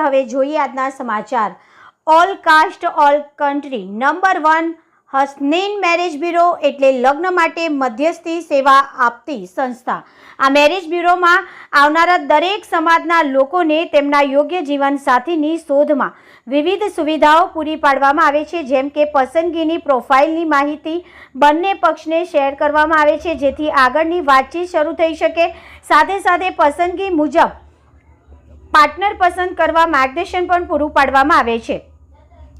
હવે જોઈએ આજના સમાચાર। All caste all country number 1 Hasnain marriage bureau એટલે લગ્ન માટે મધ્યસ્થી સેવા આપતી સંસ્થા। આ મેરેજ બ્યુરોમાં આવનારા દરેક સમાજના લોકોને તેમના યોગ્ય જીવનસાથીની શોધમાં વિવિધ સુવિધાઓ પૂરી પાડવામાં આવે છે, જેમ કે પસંદગીની પ્રોફાઇલની માહિતી બંને પક્ષને શેર કરવામાં આવે છે, જેથી આગળની વાતચીત શરૂ થઈ શકે। સાથે સાથે પસંદગી મુજબ પાર્ટનર પસંદ કરવા માર્ગદર્શન પણ પૂરું પાડવામાં આવે છે।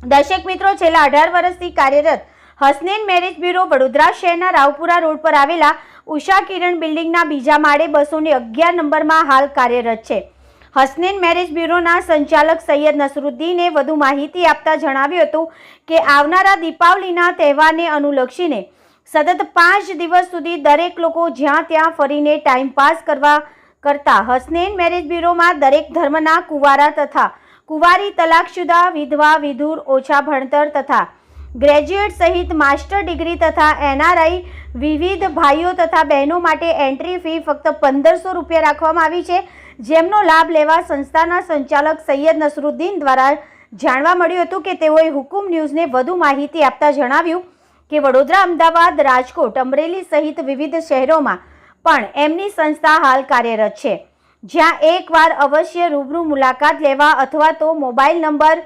દર્શક મિત્રો, છેલ્લા 18 વર્ષથી કાર્યરત હસનૈન મેરેજ બ્યુરો વડોદરા શહેરના રાવપુરા રોડ પર આવેલા ઉષા કિરણ બિલ્ડિંગના બીજા માળે 211 નંબરમાં હાલ કાર્યરત છે। હસનૈન મેરેજ બ્યુરોના સંચાલક સૈયદ નસરુદ્દીને વધુ માહિતી આપતા જણાવ્યું હતું કે આવનારા દીપાવલીના તહેવારને અનુલક્ષીને સતત 5 દિવસ સુધી દરેક લોકો જ્યાં ત્યાં ફરીને ટાઈમ પાસ કરતા હસનૈન મેરેજ બ્યુરોમાં દરેક ધર્મના કુંવારા તથા કુંવારી, તલાકશુદા, વિધવા, વિધુર, ઓછા ભણતર તથા ગ્રેજ્યુએટ સહિત માસ્ટર ડિગ્રી તથા NRI વિવિધ ભાઈઓ તથા બહેનો માટે એન્ટ્રી ફી ફક્ત 1500 રૂપિયા રાખવામાં આવી છે, જેમનો લાભ લેવા સંસ્થાના સંચાલક સૈયદ નસરુદ્દીન દ્વારા જાણવા મળ્યું હતું કે તેઓએ હુકુમ ન્યૂઝને વધુ માહિતી આપતા જણાવ્યું કે વડોદરા, અમદાવાદ, રાજકોટ, અમરેલી સહિત વિવિધ શહેરોમાં પણ એમની સંસ્થા હાલ કાર્યરત છે, જ્યાં એકવાર અવશ્ય રૂબરૂ મુલાકાત લેવા અથવા તો મોબાઈલ નંબર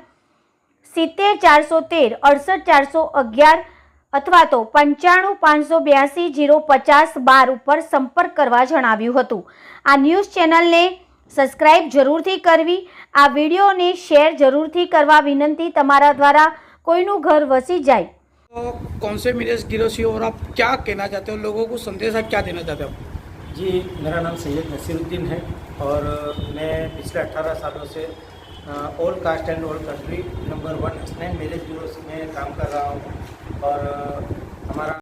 70 413 68 411 અથવા તો 95 582 050 12 ઉપર સંપર્ક કરવા જણાવ્યું હતું। આ ન્યૂઝ ચેનલને સબસ્ક્રાઇબ જરૂરથી કરવી, આ વિડીયોને શેર જરૂરથી કરવા વિનંતી। તમારા દ્વારા કોઈનું ઘર વસી જાય तो कौन से मैरेज ब्यूरो से और आप क्या कहना चाहते हो, लोगों को संदेश आप क्या देना चाहते हो? जी, मेरा नाम सैयद नसीरुद्दीन है और मैं पिछले 18 सालों से all cast and all country number 1 Hasnain marriage bureau में काम कर रहा हूँ और हमारा